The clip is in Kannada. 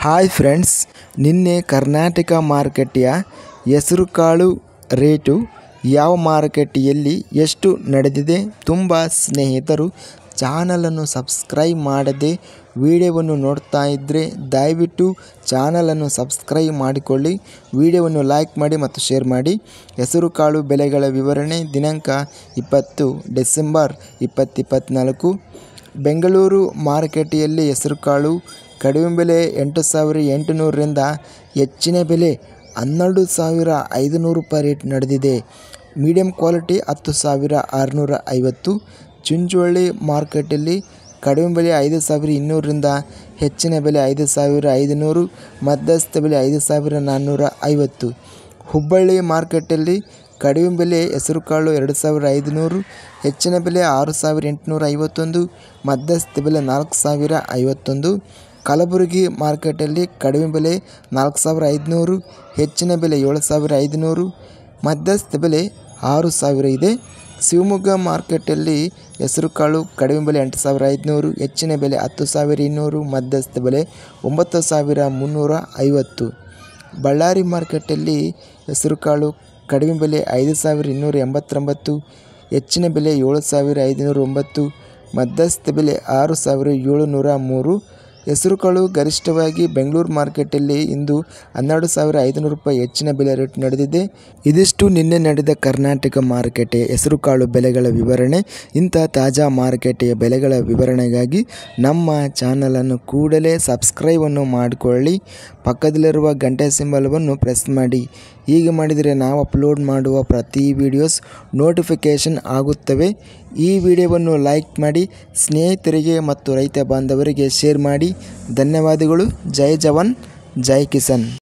ಹಾಯ್ ಫ್ರೆಂಡ್ಸ್, ನಿನ್ನೆ ಕರ್ನಾಟಕ ಮಾರುಕಟ್ಟೆಯ ಹೆಸರುಕಾಳು ರೇಟು ಯಾವ ಮಾರುಕಟ್ಟೆಯಲ್ಲಿ ಎಷ್ಟು ನಡೆದಿದೆ? ತುಂಬ ಸ್ನೇಹಿತರು ಚಾನಲನ್ನು ಸಬ್ಸ್ಕ್ರೈಬ್ ಮಾಡದೆ ವಿಡಿಯೋವನ್ನು ನೋಡ್ತಾ ಇದ್ದರೆ ದಯವಿಟ್ಟು ಚಾನಲನ್ನು ಸಬ್ಸ್ಕ್ರೈಬ್ ಮಾಡಿಕೊಳ್ಳಿ, ವಿಡಿಯೋವನ್ನು ಲೈಕ್ ಮಾಡಿ ಮತ್ತು ಶೇರ್ ಮಾಡಿ. ಹೆಸರುಕಾಳು ಬೆಲೆಗಳ ವಿವರಣೆ ದಿನಾಂಕ 20 ಡಿಸೆಂಬರ್ 2024. ಬೆಂಗಳೂರು ಮಾರುಕಟ್ಟೆಯಲ್ಲಿ ಹೆಸರುಕಾಳು ಕಡಿಮೆ ಬೆಲೆ 8,800 ರಿಂದ ಹೆಚ್ಚಿನ ಬೆಲೆ 12,500 ರೂಪಾಯಿ ರೇಟ್ ನಡೆದಿದೆ. Medium quality 10,650. ಚಿಂಚೋಳಿ ಮಾರ್ಕೆಟಲ್ಲಿ ಕಡಿಮೆ ಬೆಲೆ 5,200 ರಿಂದ ಹೆಚ್ಚಿನ ಬೆಲೆ 5,500, ಮಧ್ಯಸ್ಥ ಬೆಲೆ 5,450. ಹುಬ್ಬಳ್ಳಿ ಮಾರ್ಕೆಟಲ್ಲಿ ಕಡಿಮೆ ಬೆಲೆ ಹೆಸರುಕಾಳು 2,500, ಹೆಚ್ಚಿನ ಬೆಲೆ 6,851, ಮಧ್ಯಸ್ಥ ಬೆಲೆ 4,051. ಕಲಬುರಗಿ ಮಾರ್ಕೆಟಲ್ಲಿ ಕಡಿಮೆ ಬೆಲೆ 4,500, ಹೆಚ್ಚಿನ ಬೆಲೆ 7,500, ಮಧ್ಯಸ್ಥ ಬೆಲೆ 6,000 ಇದೆ. ಶಿವಮೊಗ್ಗ ಮಾರ್ಕೆಟಲ್ಲಿ ಹೆಸರುಕಾಳು ಕಡಿಮೆ ಬೆಲೆ 8,500, ಹೆಚ್ಚಿನ ಬೆಲೆ 10,200, ಮಧ್ಯಸ್ಥ ಬೆಲೆ 9,350. ಬಳ್ಳಾರಿ ಮಾರ್ಕೆಟಲ್ಲಿ ಹೆಸರುಕಾಳು ಕಡಿಮೆ ಬೆಲೆ 5,289, ಹೆಚ್ಚಿನ ಬೆಲೆ 7,509, ಮಧ್ಯಸ್ಥ ಬೆಲೆ 6,703. ಹೆಸರುಕಾಳು ಗರಿಷ್ಠವಾಗಿ ಬೆಂಗಳೂರು ಮಾರ್ಕೆಟಲ್ಲಿ ಇಂದು 12,500 ರೂಪಾಯಿ ಹೆಚ್ಚಿನ ಬೆಲೆ ರೇಟ್ ನಡೆದಿದೆ. ಇದಿಷ್ಟು ನಿನ್ನೆ ನಡೆದ ಕರ್ನಾಟಕ ಮಾರುಕಟ್ಟೆ ಹೆಸರುಕಾಳು ಬೆಲೆಗಳ ವಿವರಣೆ. ಇಂಥ ತಾಜಾ ಮಾರುಕಟ್ಟೆಯ ಬೆಲೆಗಳ ವಿವರಣೆಗಾಗಿ ನಮ್ಮ ಚಾನಲನ್ನು ಕೂಡಲೇ ಸಬ್ಸ್ಕ್ರೈಬನ್ನು ಮಾಡಿಕೊಳ್ಳಿ, ಪಕ್ಕದಲ್ಲಿರುವ ಗಂಟೆ ಸಿಂಬಲವನ್ನು ಪ್ರೆಸ್ ಮಾಡಿ. ಹೀಗೆ ಮಾಡಿದರೆ ನಾವು ಅಪ್ಲೋಡ್ ಮಾಡುವ ಪ್ರತಿ ವಿಡಿಯೋಸ್ ನೋಟಿಫಿಕೇಷನ್ ಆಗುತ್ತವೆ. ಈ ವಿಡಿಯೋವನ್ನು ಲೈಕ್ ಮಾಡಿ, ಸ್ನೇಹಿತರಿಗೆ ಮತ್ತು ರೈತ ಬಾಂಧವರಿಗೆ ಶೇರ್ ಮಾಡಿ. ಧನ್ಯವಾದಗಳು. ಜೈ ಜವಾನ್, ಜೈ ಕಿಸಾನ್.